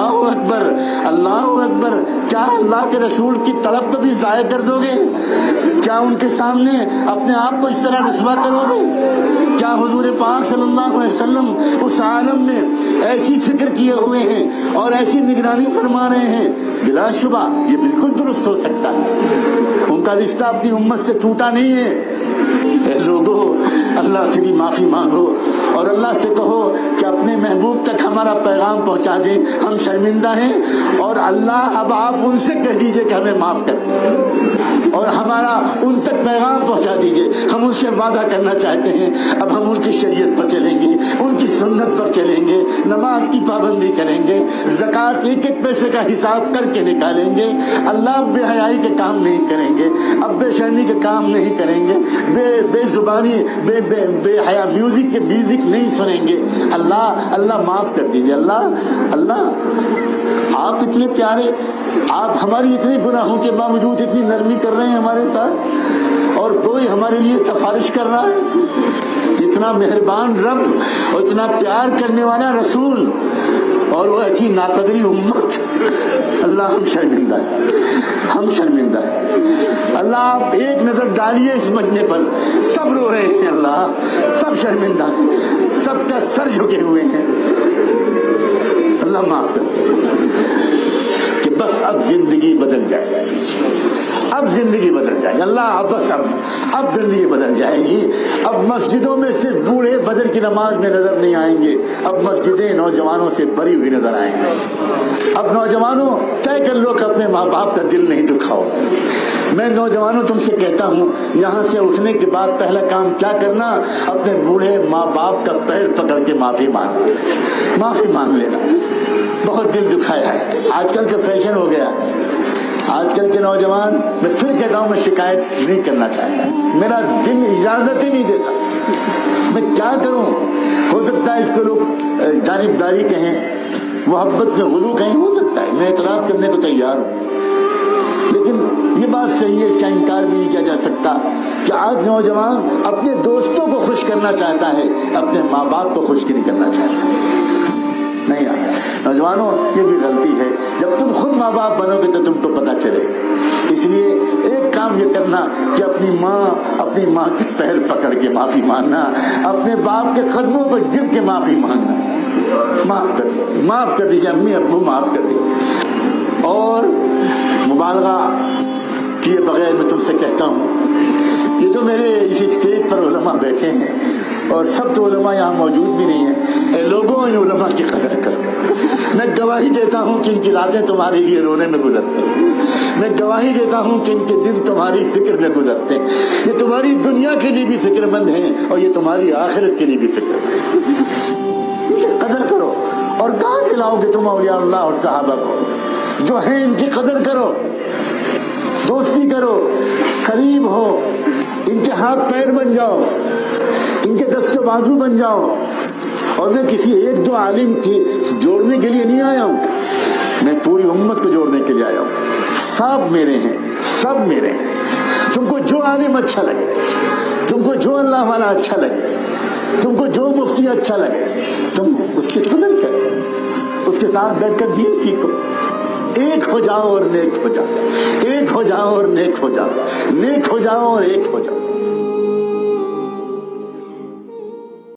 اللہ اکبر اللہ اکبر. کیا اللہ کے رسول کی طلب کو بھی ضائع کر دو گے؟ کیا ان کے سامنے اپنے آپ کو اس طرح رسوا کرو گے؟ کیا حضور پاک صلی اللہ علیہ وسلم اس عالم میں ایسی فکر کیے ہوئے ہیں اور ایسی نگرانی فرما رہے ہیں؟ بلا شبہ یہ بالکل درست ہو سکتا ہے. ان کا رشتہ اپنی امت سے ٹوٹا نہیں ہے. اے لوگوں، اللہ سے بھی معافی مانگو اور اللہ سے کہو کہ اپنے محبوب تک ہمارا پیغام پہنچا دیں. ہم شرمندہ ہیں اور اللہ اب آپ ان سے کہہ دیجئے کہ ہمیں معاف کر دیں اور ہمارا ان تک پیغام پہنچا دیجئے. ہم ان سے وعدہ کرنا چاہتے ہیں اب ہم ان کی شریعت پر چلیں گے، ان کی سنت پر چلیں گے، نماز کی پابندی کریں گے، زکوٰۃ ایک ایک پیسے کا حساب کر کے نکالیں گے. اللہ بے حیائی کے کام نہیں کریں گے، اب بے شرمی کے کام نہیں کریں گے، بے زبانی بے حیا میوزک نہیں سنیں گے. اللہ معاف کر دیجئے. اللہ آپ اتنے پیارے، آپ ہماری اتنے گناہوں کے باوجود اتنی نرمی کر رہے ہیں ہمارے ساتھ، اور کوئی ہمارے لیے سفارش کر رہا ہے. اتنا مہربان رب اور اتنا پیار کرنے والا رسول اور وہ ایسی ناقدری امت. اللہ ہم شرمندہ ہیں، ہم شرمندہ ہیں. اللہ آپ ایک نظر ڈالیے اس مجمع پر، سب رو رہے ہیں. اللہ سب شرمندہ ہیں، سب کا سر جھکے ہوئے ہیں. اللہ معاف کر دے کہ بس اب زندگی بدل جائے، اب زندگی بدل جائے گی. اللہ بس اب زندگی بدل جائے گی. اب مسجدوں میں صرف بوڑھے فجر کی نماز میں نظر نہیں آئیں گے، اب مسجدیں نوجوانوں سے بھری ہوئی نظر آئیں گے. اب نوجوانوں طے کر لو کہ اپنے ماں باپ کا دل نہیں دکھاؤ. میں نوجوانوں تم سے کہتا ہوں، یہاں سے اٹھنے کے بعد پہلا کام کیا کرنا؟ اپنے بوڑھے ماں باپ کا پیر پکڑ کے معافی مانگ لینا. بہت دل دکھایا ہے. آج کل کا فیشن ہو گیا. آج کل کے نوجوان، میں پھر کہتا ہوں، میں شکایت نہیں کرنا چاہتا، میرا دل اجازت ہی نہیں دیتا. میں کیا کروں؟ ہو سکتا ہے اس کو لوگ جانبداری کہیں، محبت میں غلو کہیں، ہو سکتا ہے، میں اعتراف کرنے کو تیار ہوں. لیکن یہ بات صحیح ہے، اس کا انکار بھی نہیں کیا جا سکتا کہ آج نوجوان اپنے دوستوں کو خوش کرنا چاہتا ہے، اپنے ماں باپ کو خوش نہیں کرنا چاہتا. نہیں نوجوانوں، یہ بھی غلطی ہے. جب تم خود ماں باپ بنو گے تو تم کو پتہ چلے گا. اس لیے ایک کام یہ کرنا کہ اپنی ماں کے پیر پکڑ کے معافی مانگنا، اپنے باپ کے قدموں پر گر کے معافی مانگنا. معاف کر دیجیے امی ابو، معاف کر دیجیے. اور مبالغہ کیے بغیر میں تم سے کہتا ہوں، یہ جو میرے اس اسٹیج پر علماء بیٹھے ہیں، اور سب تو علماء یہاں موجود بھی نہیں ہیں، اے لوگوں ان علماء کی قدر کرو. میں گواہی دیتا ہوں کہ ان کی راتیں تمہارے لیے رونے میں گزرتے ہیں. میں گواہی دیتا ہوں کہ ان کے دن تمہاری فکر میں گزرتے ہیں. یہ تمہاری دنیا کے لیے بھی فکر مند ہیں اور یہ تمہاری آخرت کے لیے بھی فکر مند ہیں. ان کی قدر کرو. اور کہاں سے لاؤ گے تم اولیاء اللہ اور صحابہ کو؟ جو ہیں ان کی قدر کرو، دوستی کرو، قریب ہو، ان کے ہاتھ پیر بن جاؤ، ان کے دست و بازو بن جاؤ. اور میں کسی ایک دو عالم کی جوڑنے کے لیے نہیں آیا ہوں، میں پوری امت کو جوڑنے کے لیے آیا ہوں. سب میرے ہیں، سب میرے ہیں. تم کو جو عالم اچھا لگے، تم کو جو اللہ والا اچھا لگے، تم کو جو مفتی اچھا لگے، تم اس کی قدر کرو، اس کے ساتھ بیٹھ کر دین سیکھو. ایک ہو جاؤ اور نیک ہو جاؤ، ایک ہو جاؤ اور نیک ہو جاؤ، نیک ہو جاؤ اور ایک ہو جاؤ.